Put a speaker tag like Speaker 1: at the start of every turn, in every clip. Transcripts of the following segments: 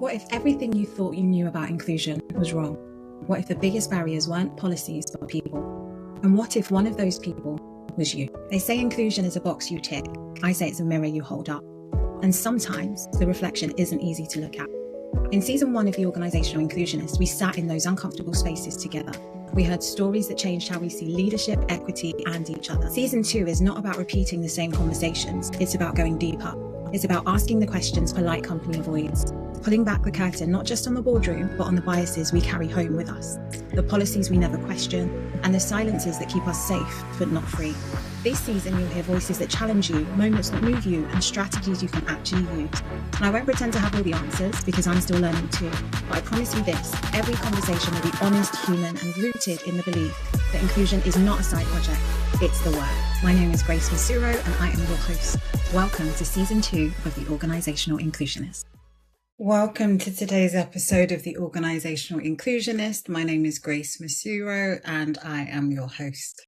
Speaker 1: What if everything you thought you knew about inclusion was wrong? What if the biggest barriers weren't policies but people? And what if one of those people was you? They say inclusion is a box you tick. I say it's a mirror you hold up. And sometimes the reflection isn't easy to look at. In season 1 of the Organisational Inclusionist, we sat in those uncomfortable spaces together. We heard stories that changed how we see leadership, equity, and each other. Season 2 is not about repeating the same conversations. It's about going deeper. It's about asking the questions polite company avoids. Pulling back the curtain, not just on the boardroom, but on the biases we carry home with us, the policies we never question, and the silences that keep us safe, but not free. This season, you'll hear voices that challenge you, moments that move you, and strategies you can actually use. And I won't pretend to have all the answers, because I'm still learning too. But I promise you this, every conversation will be honest, human, and rooted in the belief that inclusion is not a side project, it's the work. My name is Grace Mosuro, and I am your host. Welcome to season 2 of the Organisational Inclusionist. Welcome to today's episode of the Organisational Inclusionist. My name is Grace Mosuro and I am your host.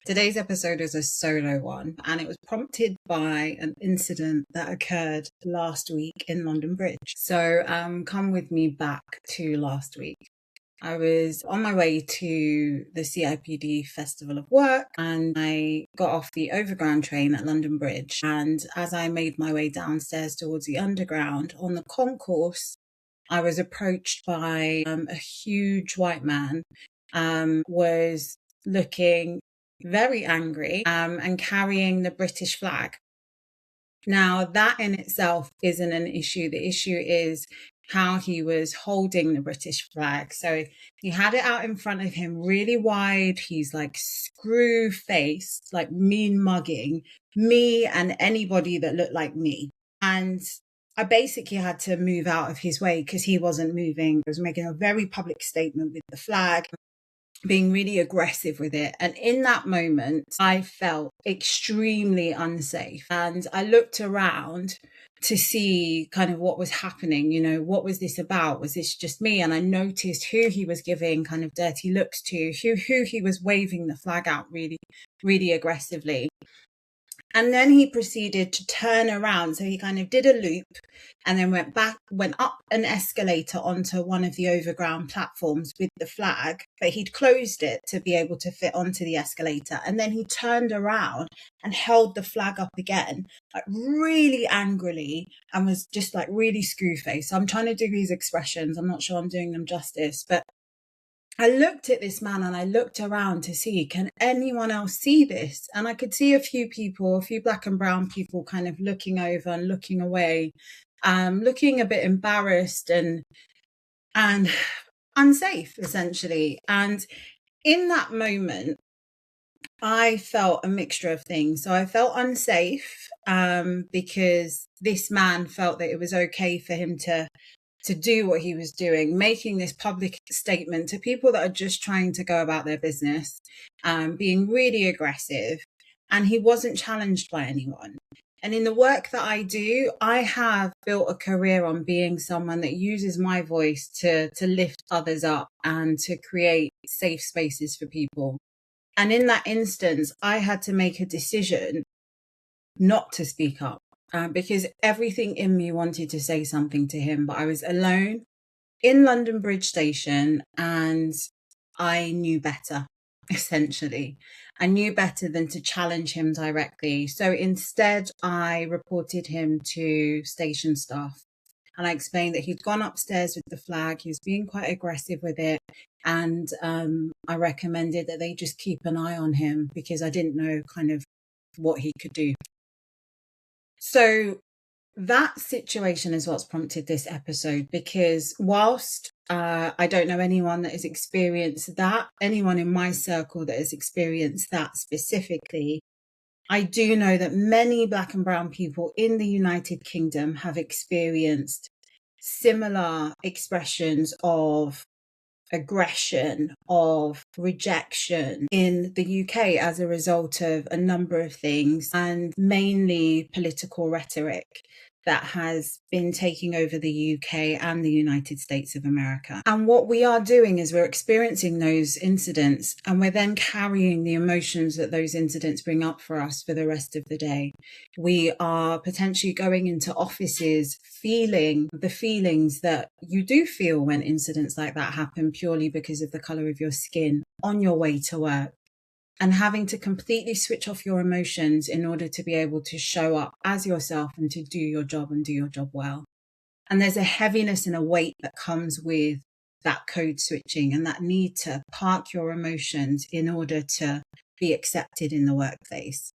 Speaker 1: Today's episode is a solo one and it was prompted by an incident that occurred last week in London Bridge. So come with me back to last week. I was on my way to the CIPD Festival of Work and I got off the overground train at London Bridge. And as I made my way downstairs towards the underground, on the concourse, I was approached by a huge white man, was looking very angry and carrying the British flag. Now, that in itself isn't an issue. The issue is how he was holding the British flag. So he had it out in front of him really wide. He's like screw faced, like mean mugging me and anybody that looked like me. And I basically had to move out of his way because he wasn't moving. He was making a very public statement with the flag, being really aggressive with it. And in that moment, I felt extremely unsafe. And I looked around to see kind of what was happening. You know, what was this about? Was this just me? And I noticed who he was giving kind of dirty looks to, who he was waving the flag out really, really aggressively. And then he proceeded to turn around. So he kind of did a loop and then went up an escalator onto one of the overground platforms with the flag, but he'd closed it to be able to fit onto the escalator. And then he turned around and held the flag up again, like really angrily, and was just like really screw-faced. I'm trying to do these expressions. I'm not sure I'm doing them justice, but I looked at this man and I looked around to see, can anyone else see this? And I could see a few people, a few black and brown people kind of looking over and looking away, looking a bit embarrassed and unsafe, essentially. And in that moment, I felt a mixture of things. So I felt unsafe because this man felt that it was okay for him to do what he was doing, making this public statement to people that are just trying to go about their business, being really aggressive, and he wasn't challenged by anyone. And in the work that I do, I have built a career on being someone that uses my voice to lift others up and to create safe spaces for people. And in that instance, I had to make a decision not to speak up. Because everything in me wanted to say something to him, but I was alone in London Bridge Station and I knew better, essentially. I knew better than to challenge him directly. So instead, I reported him to station staff and I explained that he'd gone upstairs with the flag. He was being quite aggressive with it. And I recommended that they just keep an eye on him because I didn't know kind of what he could do. So that situation is what's prompted this episode, because whilst I don't know anyone that has experienced that, anyone in my circle that has experienced that specifically, I do know that many black and brown people in the United Kingdom have experienced similar expressions of aggression, of rejection in the UK as a result of a number of things, and mainly political rhetoric. that has been taking over the UK and the United States of America. And what we are doing is we're experiencing those incidents, and we're then carrying the emotions that those incidents bring up for us for the rest of the day. We are potentially going into offices feeling the feelings that you do feel when incidents like that happen, purely because of the colour of your skin on your way to work. And having to completely switch off your emotions in order to be able to show up as yourself and to do your job and do your job well. And there's a heaviness and a weight that comes with that code switching and that need to park your emotions in order to be accepted in the workplace.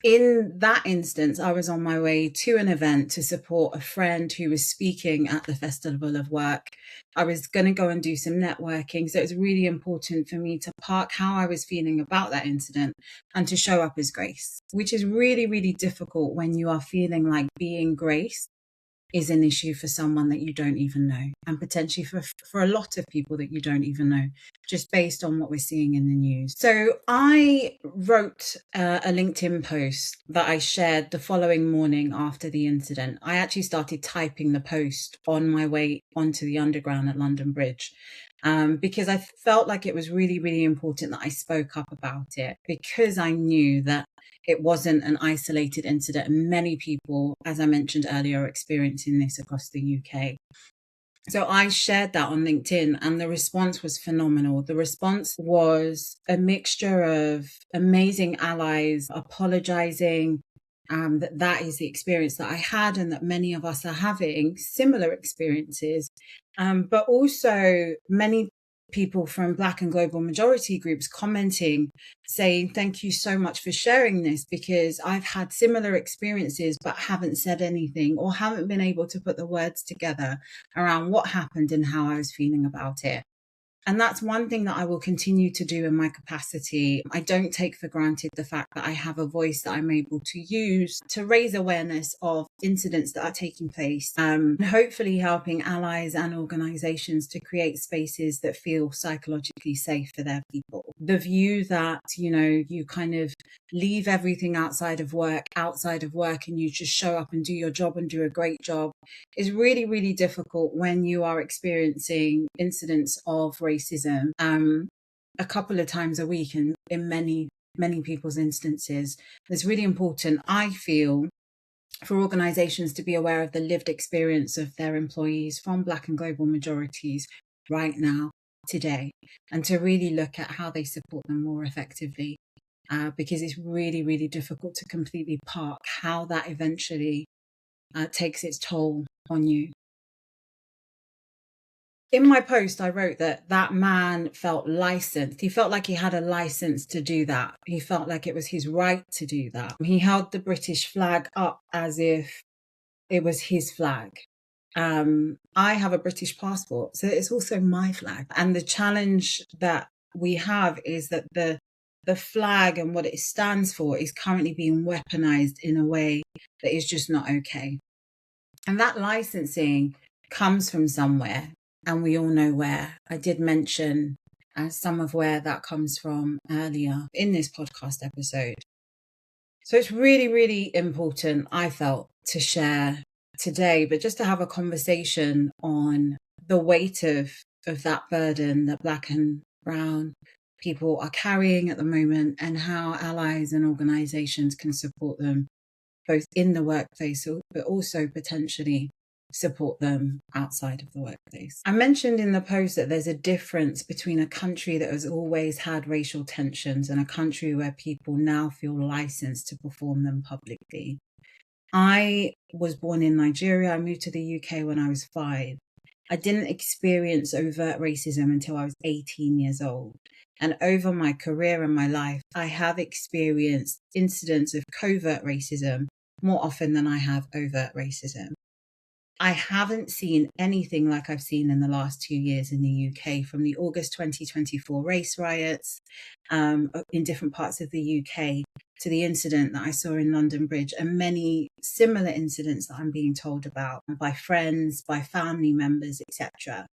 Speaker 1: In that instance, I was on my way to an event to support a friend who was speaking at the Festival of Work. I was going to go and do some networking. So it was really important for me to park how I was feeling about that incident and to show up as Grace, which is really, really difficult when you are feeling like being Grace is an issue for someone that you don't even know, and potentially for a lot of people that you don't even know, just based on what we're seeing in the news. So I wrote a LinkedIn post that I shared the following morning after the incident. I actually started typing the post on my way onto the Underground at London Bridge, because I felt like it was really, really important that I spoke up about it, because I knew that it wasn't an isolated incident, and many people, as I mentioned earlier, are experiencing this across the UK. So I shared that on LinkedIn, and the response was phenomenal. The response was a mixture of amazing allies apologizing, that is the experience that I had and that many of us are having similar experiences, but also many people from Black and global majority groups commenting, saying, thank you so much for sharing this, because I've had similar experiences but haven't said anything or haven't been able to put the words together around what happened and how I was feeling about it. And that's one thing that I will continue to do in my capacity. I don't take for granted the fact that I have a voice that I'm able to use to raise awareness of incidents that are taking place, and hopefully helping allies and organizations to create spaces that feel psychologically safe for their people. The view that, you kind of leave everything outside of work, and you just show up and do your job and do a great job is really, really difficult when you are experiencing incidents of racism a couple of times a week, and in many, many people's instances. It's really important, I feel, for organizations to be aware of the lived experience of their employees from Black and global majorities right now, today, and to really look at how they support them more effectively, because it's really, really difficult to completely park how that eventually takes its toll on you. In my post, I wrote that man felt licensed. He felt like he had a license to do that. He felt like it was his right to do that. He held the British flag up as if it was his flag. I have a British passport, so it's also my flag. And the challenge that we have is that the flag and what it stands for is currently being weaponized in a way that is just not okay. And that licensing comes from somewhere, and we all know where. I did mention some of where that comes from earlier in this podcast episode. So it's really, really important, I felt, to share today, but just to have a conversation on the weight of that burden that Black and brown people are carrying at the moment, and how allies and organizations can support them both in the workplace, but also potentially support them outside of the workplace. I mentioned in the post that there's a difference between a country that has always had racial tensions and a country where people now feel licensed to perform them publicly. I was born in Nigeria. I moved to the UK when I was 5. I didn't experience overt racism until I was 18 years old. And over my career and my life, I have experienced incidents of covert racism more often than I have overt racism. I haven't seen anything like I've seen in the last 2 years in the UK, from the August 2024 race riots in different parts of the UK to the incident that I saw in London Bridge, and many similar incidents that I'm being told about by friends, by family members, etc.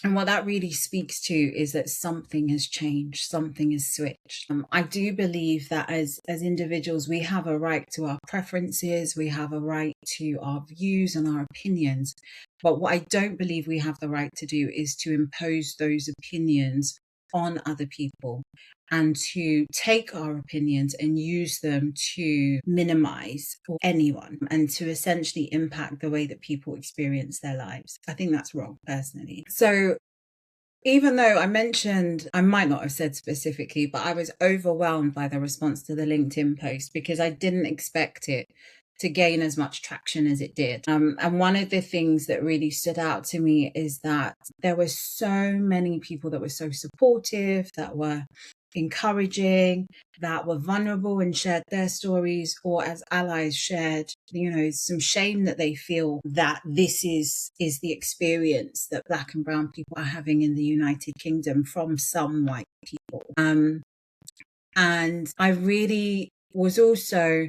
Speaker 1: And what that really speaks to is that something has changed, something has switched. I do believe that as individuals, we have a right to our preferences, we have a right to our views and our opinions. But what I don't believe we have the right to do is to impose those opinions on other people and to take our opinions and use them to minimize anyone and to essentially impact the way that people experience their lives. I think that's wrong, personally. So even though I mentioned, I might not have said specifically, but I was overwhelmed by the response to the LinkedIn post because I didn't expect it to gain as much traction as it did. And one of the things that really stood out to me is that there were so many people that were so supportive, that were encouraging, that were vulnerable and shared their stories, or as allies shared, some shame that they feel that this is the experience that Black and brown people are having in the United Kingdom from some white people. And I really was also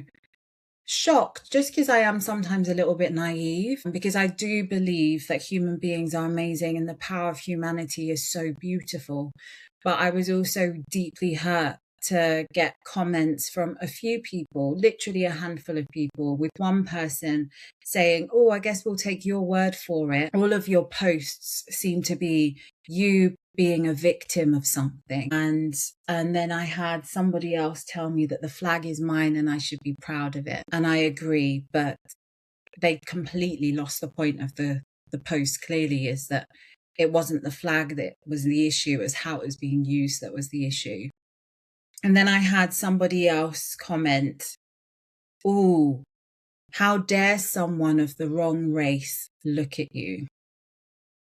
Speaker 1: shocked, just because I am sometimes a little bit naive, because I do believe that human beings are amazing and the power of humanity is so beautiful. But I was also deeply hurt to get comments from a few people, literally a handful of people, with one person saying, "Oh, I guess we'll take your word for it. All of your posts seem to be you being a victim of something." And then I had somebody else tell me that the flag is mine and I should be proud of it. And I agree, but they completely lost the point of the post. Clearly is that it wasn't the flag that was the issue, it was how it was being used that was the issue. And then I had somebody else comment, "Ooh, how dare someone of the wrong race look at you?"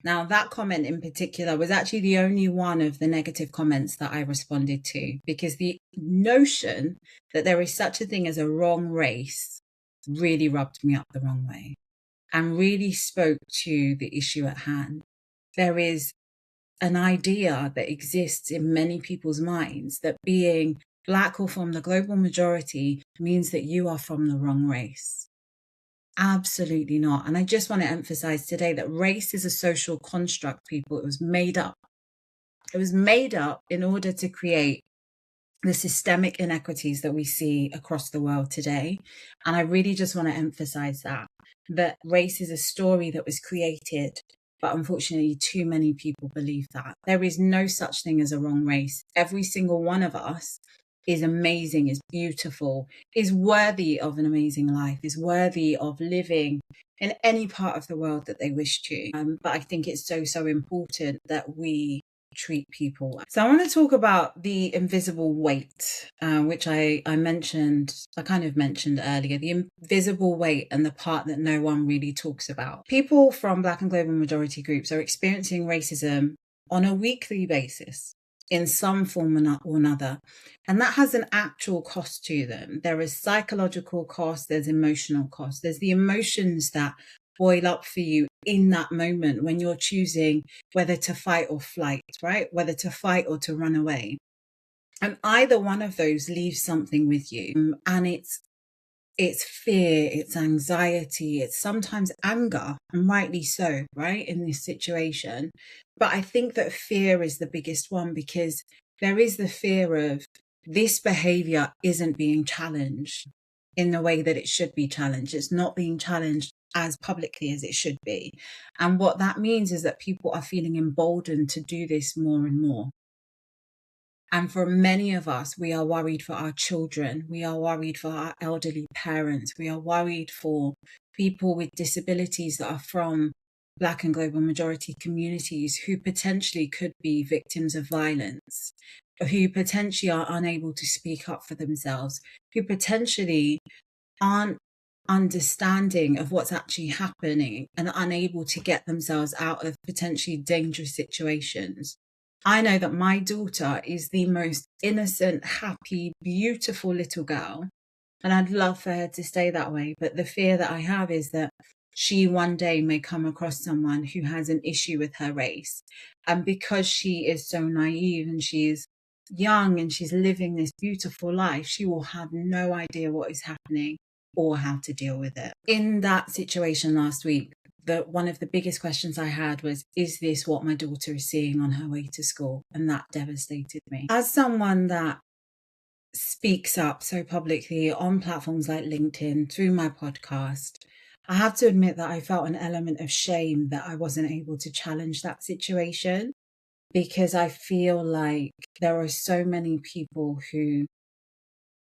Speaker 1: Now, that comment in particular was actually the only one of the negative comments that I responded to, because the notion that there is such a thing as a wrong race really rubbed me up the wrong way and really spoke to the issue at hand. There is an idea that exists in many people's minds that being Black or from the global majority means that you are from the wrong race. Absolutely not. And I just want to emphasize today that race is a social construct, people. It was made up. It was made up in order to create the systemic inequities that we see across the world today. And I really just want to emphasize that race is a story that was created, but unfortunately too many people believe that. There is no such thing as a wrong race. Every single one of us is amazing, is beautiful, is worthy of an amazing life, is worthy of living in any part of the world that they wish to. But I think it's so important that we treat people well. So I want to talk about the invisible weight, which I kind of mentioned earlier, the invisible weight and the part that no one really talks about. People from Black and global majority groups are experiencing racism on a weekly basis in some form or another. And that has an actual cost to them. There is psychological cost, there's emotional cost, there's the emotions that boil up for you in that moment when you're choosing whether to fight or flight, right? Whether to fight or to run away. And either one of those leaves something with you. And it's fear, it's anxiety, it's sometimes anger, and rightly so, right, in this situation. But I think that fear is the biggest one, because there is the fear of this behavior isn't being challenged in the way that it should be challenged. It's not being challenged as publicly as it should be. And what that means is that people are feeling emboldened to do this more and more. And for many of us, we are worried for our children. We are worried for our elderly parents. We are worried for people with disabilities that are from Black and global majority communities who potentially could be victims of violence, who potentially are unable to speak up for themselves, who potentially aren't understanding of what's actually happening and unable to get themselves out of potentially dangerous situations. I know that my daughter is the most innocent, happy, beautiful little girl, and I'd love for her to stay that way. But the fear that I have is that she one day may come across someone who has an issue with her race. And because she is so naive and she is young and she's living this beautiful life, she will have no idea what is happening or how to deal with it. In that situation last week, one of the biggest questions I had was, is this what my daughter is seeing on her way to school? And that devastated me. As someone that speaks up so publicly on platforms like LinkedIn, through my podcast, I have to admit that I felt an element of shame that I wasn't able to challenge that situation, because I feel like there are so many people who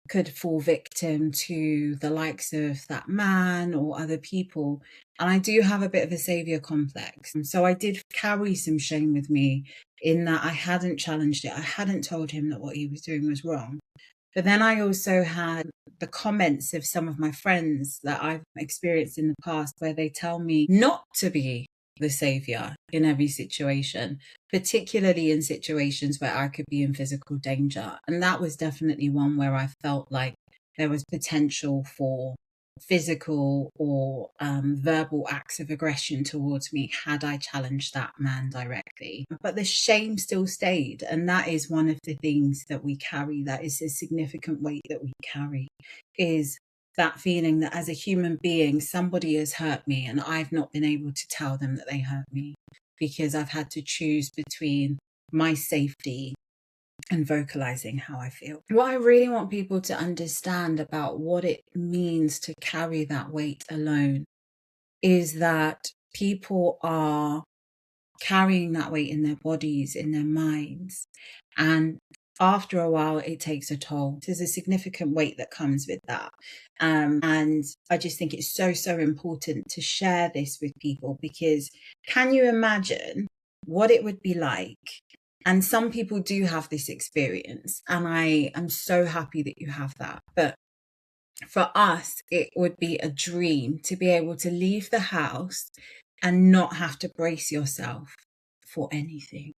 Speaker 1: could fall victim to the likes of that man or other people. And I do have a bit of a savior complex. So I did carry some shame with me in that I hadn't challenged it. I hadn't told him that what he was doing was wrong. But then I also had the comments of some of my friends that I've experienced in the past where they tell me not to be the savior in every situation, particularly in situations where I could be in physical danger. And that was definitely one where I felt like there was potential for physical or verbal acts of aggression towards me had I challenged that man directly. But the shame still stayed. And that is one of the things that we carry, that is a significant weight that we carry, is that feeling that as a human being, somebody has hurt me and I've not been able to tell them that they hurt me because I've had to choose between my safety and vocalizing how I feel. What I really want people to understand about what it means to carry that weight alone is that people are carrying that weight in their bodies, in their minds, and after a while it takes a toll. There's a significant weight that comes with that, and I just think it's so important to share this with people, because can you imagine what it would be like? And some people do have this experience, and I am so happy that you have that. But for us, it would be a dream to be able to leave the house and not have to brace yourself for anything,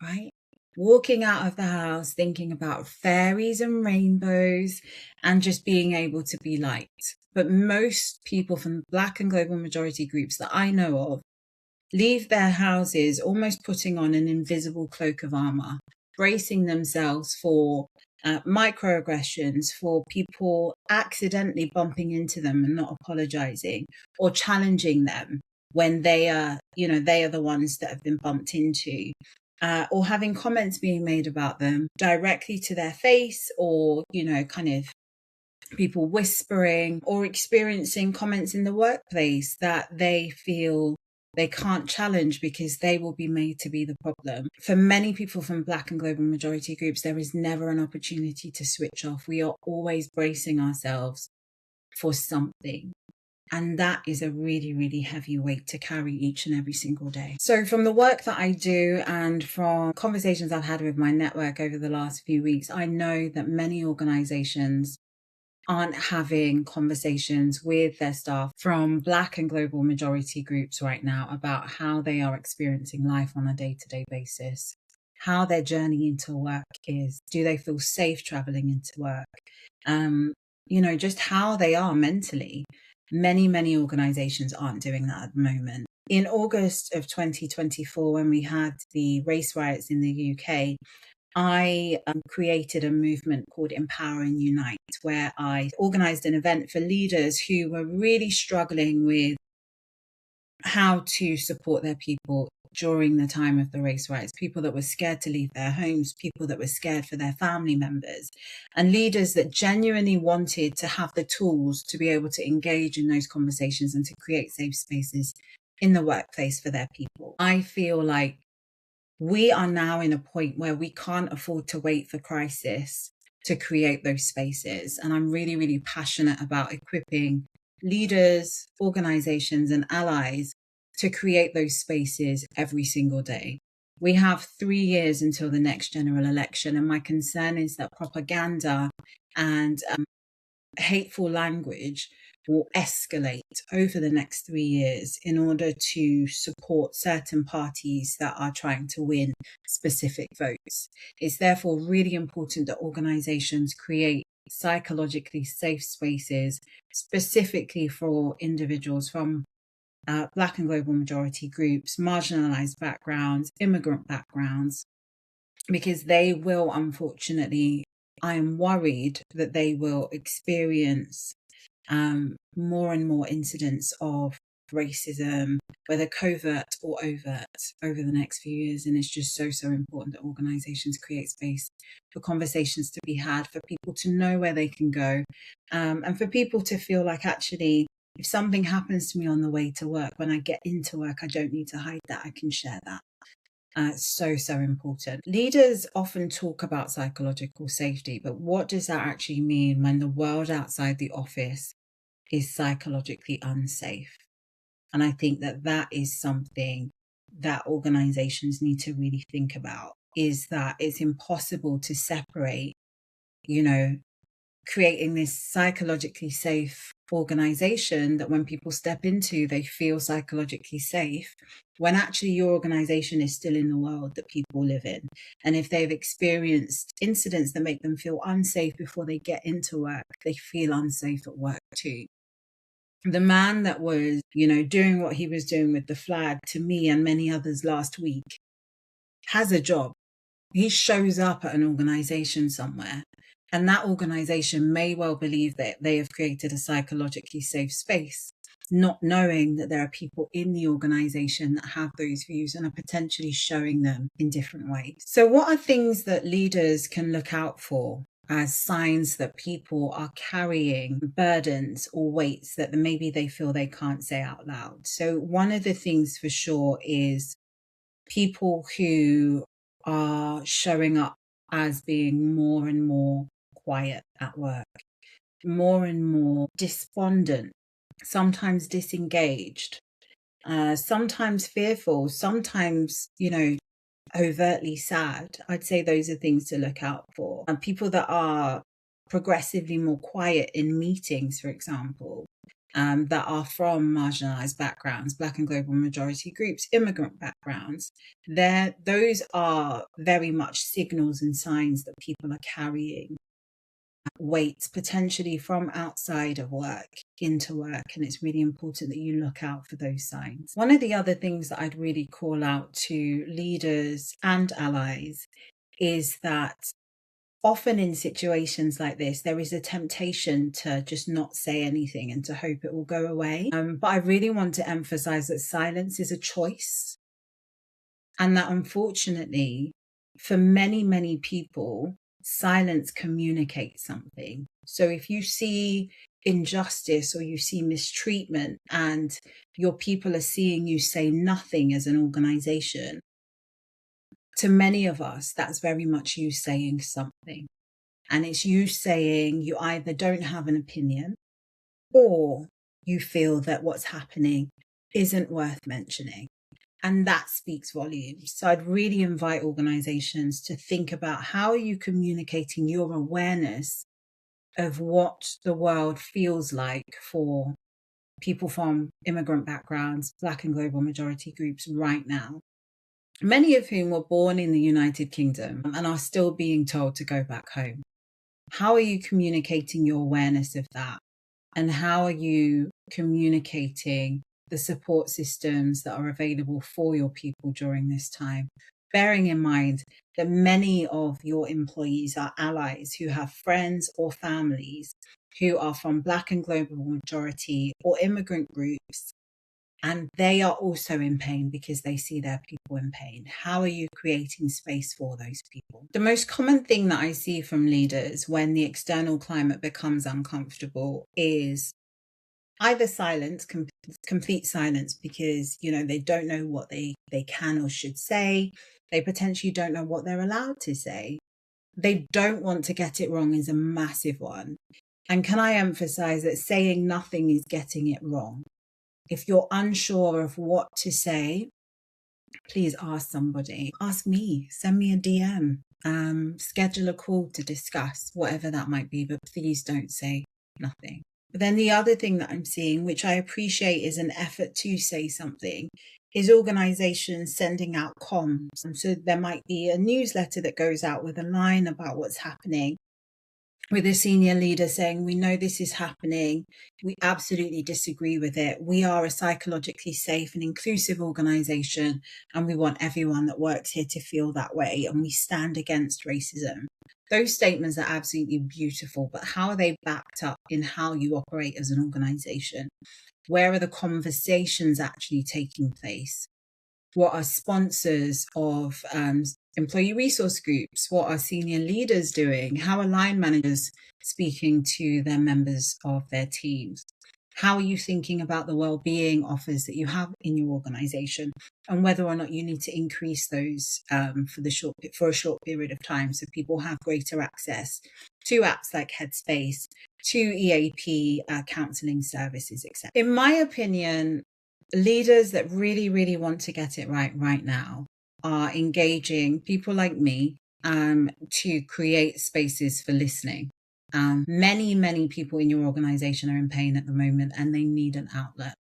Speaker 1: right? Walking out of the house thinking about fairies and rainbows and just being able to be liked. But most people from Black and global majority groups that I know of leave their houses almost putting on an invisible cloak of armor, bracing themselves for microaggressions, for people accidentally bumping into them and not apologizing, or challenging them when they are the ones that have been bumped into, or having comments being made about them directly to their face, or, kind of people whispering, or experiencing comments in the workplace that they feel they can't challenge because they will be made to be the problem. For many people from Black and global majority groups, there is never an opportunity to switch off. We are always bracing ourselves for something. And that is a really, really heavy weight to carry each and every single day. So from the work that I do and from conversations I've had with my network over the last few weeks, I know that many organizations aren't having conversations with their staff from Black and global majority groups right now about how they are experiencing life on a day-to-day basis, how their journey into work is. Do they feel safe traveling into work? Just how they are mentally. Many organizations aren't doing that at the moment. In August of 2024, when we had the race riots in the UK, I created a movement called Empower and Unite, where I organized an event for leaders who were really struggling with how to support their people during the time of the race riots, people that were scared to leave their homes, people that were scared for their family members, and leaders that genuinely wanted to have the tools to be able to engage in those conversations and to create safe spaces in the workplace for their people. I feel like we are now in a point where we can't afford to wait for crisis to create those spaces. And I'm really, really passionate about equipping leaders, organizations, and allies to create those spaces every single day. We have 3 years until the next general election, and my concern is that propaganda and hateful language will escalate over the next 3 years in order to support certain parties that are trying to win specific votes. It's therefore really important that organizations create psychologically safe spaces specifically for individuals from Black and global majority groups, marginalized backgrounds, immigrant backgrounds, because they will, unfortunately, I am worried that they will experience more and more incidents of racism, whether covert or overt, over the next few years. And it's just so, so important that organizations create space for conversations to be had, for people to know where they can go, and for people to feel like, actually, if something happens to me on the way to work, when I get into work, I don't need to hide that. I can share that. So, so important. Leaders often talk about psychological safety, but what does that actually mean when the world outside the office is psychologically unsafe? And I think that that is something that organizations need to really think about, is that it's impossible to separate, creating this psychologically safe organization that when people step into, they feel psychologically safe, when actually your organization is still in the world that people live in. And if they've experienced incidents that make them feel unsafe before they get into work, they feel unsafe at work too. The man that was, doing what he was doing with the flag, to me and many others last week, has a job. He shows up at an organization somewhere, and that organization may well believe that they have created a psychologically safe space, not knowing that there are people in the organization that have those views and are potentially showing them in different ways. So what are things that leaders can look out for as signs that people are carrying burdens or weights that maybe they feel they can't say out loud? So one of the things for sure is people who are showing up as being more and more quiet at work, more and more despondent, sometimes disengaged, sometimes fearful, sometimes, overtly sad. I'd say those are things to look out for. And people that are progressively more quiet in meetings, for example, that are from marginalized backgrounds, Black and global majority groups, immigrant backgrounds, those are very much signals and signs that people are carrying weights potentially from outside of work into work. And it's really important that you look out for those signs. One of the other things that I'd really call out to leaders and allies is that often in situations like this, there is a temptation to just not say anything and to hope it will go away. But I really want to emphasize that silence is a choice. And that unfortunately, for many, many people, silence communicates something. So if you see injustice or you see mistreatment and your people are seeing you say nothing as an organization, to many of us, that's very much you saying something. And it's you saying you either don't have an opinion or you feel that what's happening isn't worth mentioning. And that speaks volumes. So I'd really invite organizations to think about, how are you communicating your awareness of what the world feels like for people from immigrant backgrounds, Black and global majority groups right now, many of whom were born in the United Kingdom and are still being told to go back home. How are you communicating your awareness of that? And how are you communicating the support systems that are available for your people during this time? Bearing in mind that many of your employees are allies who have friends or families who are from Black and global majority or immigrant groups, and they are also in pain because they see their people in pain. How are you creating space for those people? The most common thing that I see from leaders when the external climate becomes uncomfortable is either silence, complete silence, because, they don't know what they can or should say. They potentially don't know what they're allowed to say. They don't want to get it wrong is a massive one. And can I emphasize that saying nothing is getting it wrong? If you're unsure of what to say, please ask somebody. Ask me, send me a DM, schedule a call to discuss whatever that might be, but please don't say nothing. But then the other thing that I'm seeing, which I appreciate is an effort to say something, is organizations sending out comms. And so there might be a newsletter that goes out with a line about what's happening, with a senior leader saying, we know this is happening. We absolutely disagree with it. We are a psychologically safe and inclusive organization, and we want everyone that works here to feel that way. And we stand against racism.
Speaker 2: Those statements are absolutely beautiful, but how are they backed up in how you operate as an organization? Where are the conversations actually taking place? What are sponsors of employee resource groups? What are senior leaders doing? How are line managers speaking to their members of their teams? How are you thinking about the well-being offers that you have in your organization, and whether or not you need to increase those for a short period of time so people have greater access to apps like Headspace, to EAP counseling services, etc. In my opinion, leaders that really, really want to get it right now are engaging people like me to create spaces for listening. Many people in your organization are in pain at the moment and they need an outlet.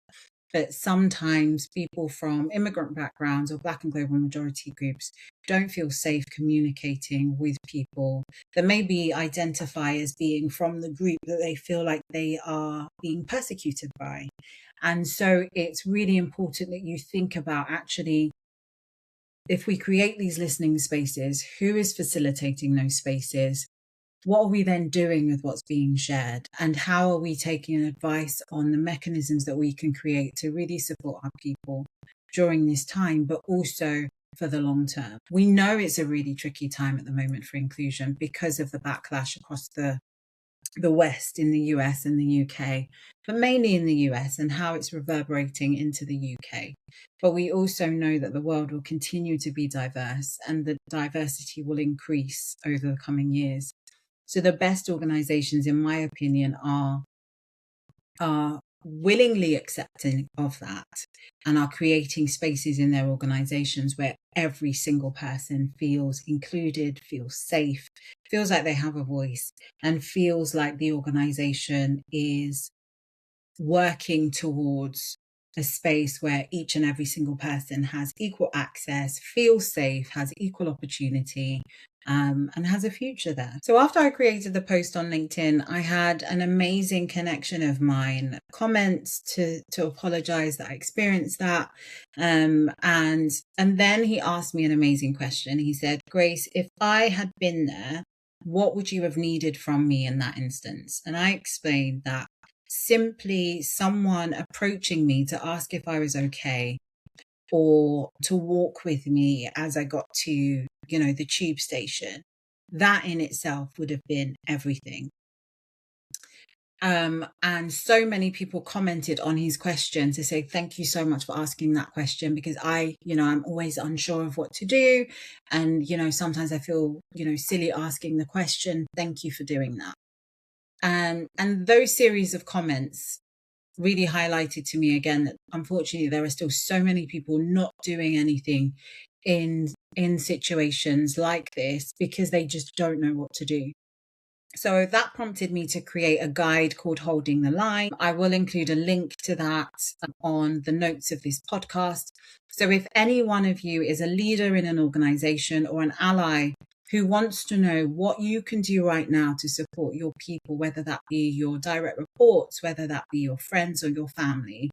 Speaker 2: But sometimes people from immigrant backgrounds or Black and global majority groups don't feel safe communicating with people that maybe identify as being from the group that they feel like they are being persecuted by. And so it's really important that you think about, actually, if we create these listening spaces, who is facilitating those spaces? What are we then doing with what's being shared? And how are we taking advice on the mechanisms that we can create to really support our people during this time, but also for the long term? We know it's a really tricky time at the moment for inclusion because of the backlash across the West, in the US and the UK, but mainly in the US, and how it's reverberating into the UK. But we also know that the world will continue to be diverse and the diversity will increase over the coming years. So the best organizations, in my opinion, are willingly accepting of that and are creating spaces in their organizations where every single person feels included, feels safe, feels like they have a voice, and feels like the organization is working towards a space where each and every single person has equal access, feels safe, has equal opportunity, and has a future there. So after I created the post on LinkedIn, I had an amazing connection of mine comments to apologize that I experienced that. And then he asked me an amazing question. He said, Grace, if I had been there, what would you have needed from me in that instance? And I explained that simply someone approaching me to ask if I was okay, or to walk with me as I got to, the tube station, that in itself would have been everything. And so many people commented on his question to say, thank you so much for asking that question, because I'm always unsure of what to do. And, sometimes I feel, silly asking the question. Thank you for doing that. And those series of comments really highlighted to me again that unfortunately there are still so many people not doing anything in situations like this because they just don't know what to do. So that prompted me to create a guide called Holding the Line. I will include a link to that on the notes of this podcast. So if any one of you is a leader in an organization or an ally who wants to know what you can do right now to support your people, whether that be your direct reports, whether that be your friends or your family,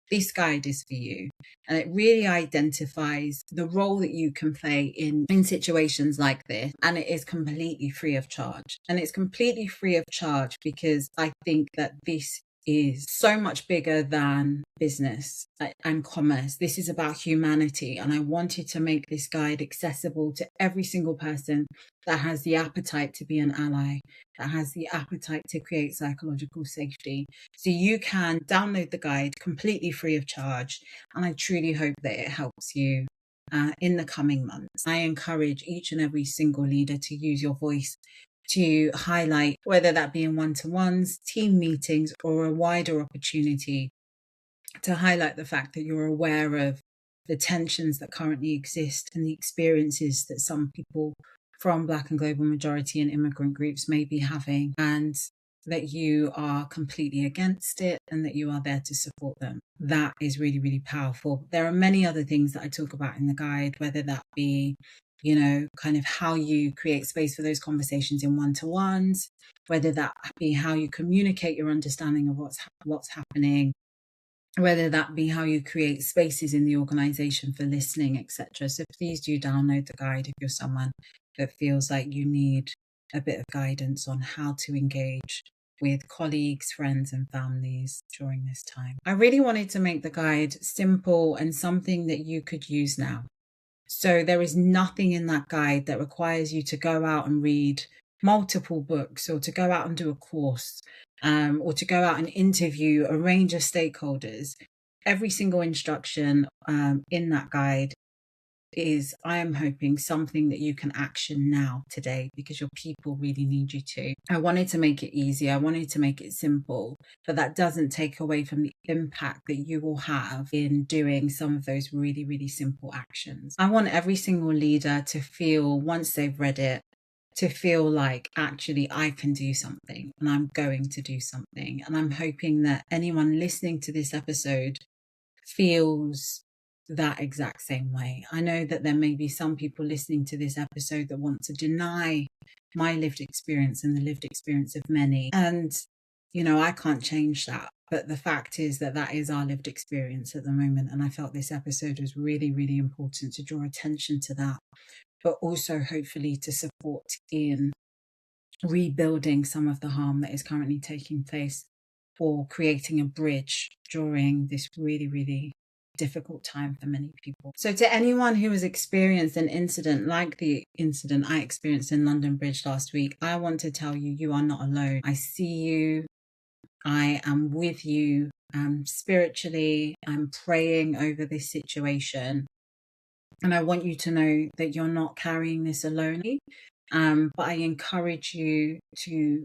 Speaker 2: this guide is for you. And it really identifies the role that you can play in situations like this. And it is completely free of charge. And it's completely free of charge because I think that this is so much bigger than business and commerce. This is about humanity. And I wanted to make this guide accessible to every single person that has the appetite to be an ally, that has the appetite to create psychological safety. So you can download the guide completely free of charge. And I truly hope that it helps you in the coming months. I encourage each and every single leader to use your voice to highlight, whether that be in one-to-ones, team meetings, or a wider opportunity to highlight the fact that you're aware of the tensions that currently exist and the experiences that some people from Black and global majority and immigrant groups may be having, and that you are completely against it and that you are there to support them. That is really, really powerful. There are many other things that I talk about in the guide, whether that be kind of how you create space for those conversations in one-to-ones, whether that be how you communicate your understanding of what's happening, whether that be how you create spaces in the organization for listening, etc. So please do download the guide if you're someone that feels like you need a bit of guidance on how to engage with colleagues, friends, and families during this time. I really wanted to make the guide simple and something that you could use now. So there is nothing in that guide that requires you to go out and read multiple books, or to go out and do a course, or to go out and interview a range of stakeholders. Every single instruction in that guide is, I am hoping, something that you can action now, today, because your people really need you to. I wanted to make it easy. I wanted to make it simple, but that doesn't take away from the impact that you will have in doing some of those really, really simple actions. I want every single leader to feel, once they've read it, to feel like, actually, I can do something, and I'm going to do something. And I'm hoping that anyone listening to this episode feels that exact same way. I know that there may be some people listening to this episode that want to deny my lived experience and the lived experience of many. And, I can't change that. But the fact is that that is our lived experience at the moment. And I felt this episode was really, really important to draw attention to that, but also hopefully to support in rebuilding some of the harm that is currently taking place, or creating a bridge during this really, really difficult time for many people. So to anyone who has experienced an incident like the incident I experienced in London Bridge last week, I want to tell you, you are not alone. I see you. I am with you spiritually. I'm praying over this situation. And I want you to know that you're not carrying this alone. But I encourage you to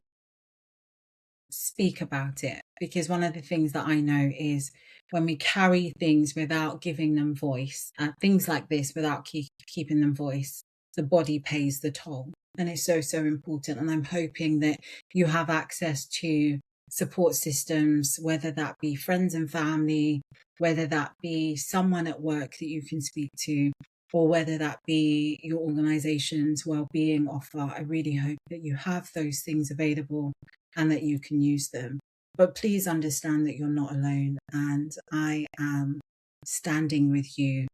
Speaker 2: speak about it, because one of the things that I know is when we carry things without giving them voice, things like this without keeping them voice, the body pays the toll. And it's so, so important. And I'm hoping that you have access to support systems, whether that be friends and family, whether that be someone at work that you can speak to, or whether that be your organization's well-being offer. I really hope that you have those things available and that you can use them. But please understand that you're not alone, and I am standing with you,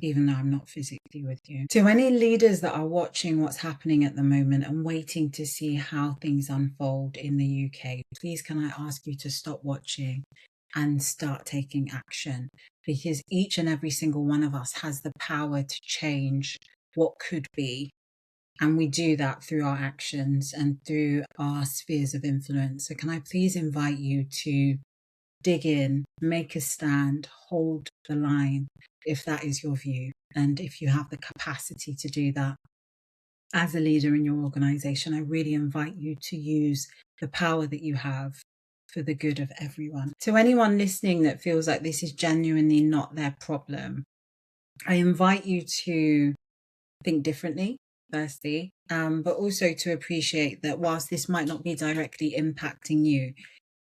Speaker 2: even though I'm not physically with you. To any leaders that are watching what's happening at the moment and waiting to see how things unfold in the UK, please can I ask you to stop watching and start taking action, because each and every single one of us has the power to change what could be. And we do that through our actions and through our spheres of influence. So can I please invite you to dig in, make a stand, hold the line, if that is your view. And if you have the capacity to do that as a leader in your organization, I really invite you to use the power that you have for the good of everyone. To anyone listening that feels like this is genuinely not their problem, I invite you to think differently, firstly, but also to appreciate that whilst this might not be directly impacting you,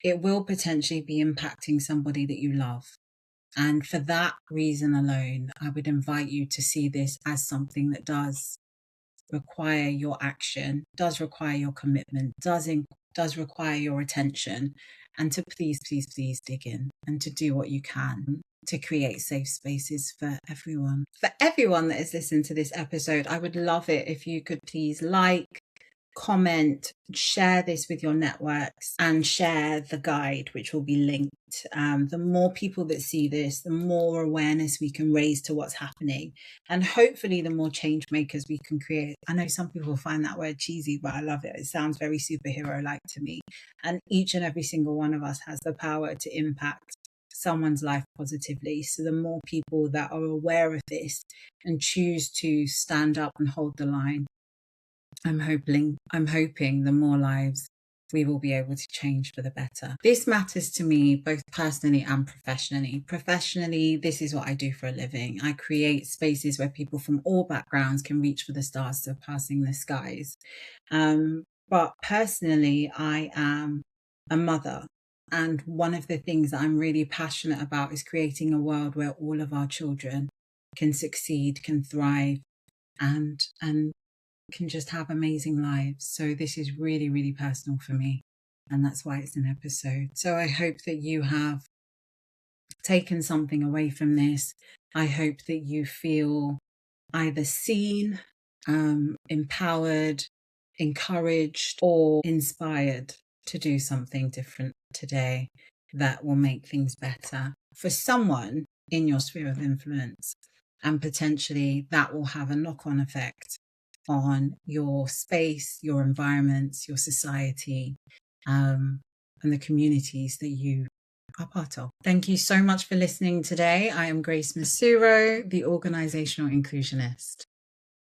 Speaker 2: it will potentially be impacting somebody that you love. And for that reason alone, I would invite you to see this as something that does require your action, does require your commitment, does require your attention, and to please, please, please dig in and to do what you can to create safe spaces for everyone. For everyone that has listened to this episode, I would love it if you could please like, comment, share this with your networks, and share the guide, which will be linked. The more people that see this, the more awareness we can raise to what's happening, and hopefully the more change makers we can create. I know some people find that word cheesy, but I love it. It sounds very superhero-like to me. And each and every single one of us has the power to impact someone's life positively. So the more people that are aware of this and choose to stand up and hold the line, I'm hoping the more lives we will be able to change for the better. This matters to me both personally and professionally. Professionally, this is what I do for a living. I create spaces where people from all backgrounds can reach for the stars, surpassing the skies. But personally, I am a mother. And one of the things that I'm really passionate about is creating a world where all of our children can succeed, can thrive, and can just have amazing lives. So this is really, really personal for me. And that's why it's an episode. So I hope that you have taken something away from this. I hope that you feel either seen, empowered, encouraged or inspired to do something different today that will make things better for someone in your sphere of influence. And potentially that will have a knock-on effect on your space, your environments, your society, and the communities that you are part of. Thank you so much for listening today. I am Grace Mosuro, the Organisational Inclusionist.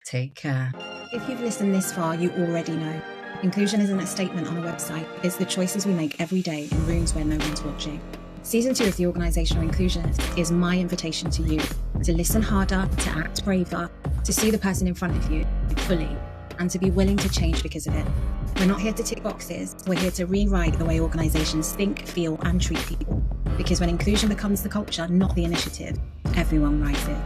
Speaker 2: Take care.
Speaker 1: If you've listened this far, you already know. Inclusion isn't a statement on a website. It's the choices we make every day in rooms where no one's watching. Season 2 of the Organisational Inclusionist is my invitation to you to listen harder, to act braver, to see the person in front of you fully, and to be willing to change because of it. We're not here to tick boxes. We're here to rewrite the way organisations think, feel, and treat people. Because when inclusion becomes the culture, not the initiative, everyone rises.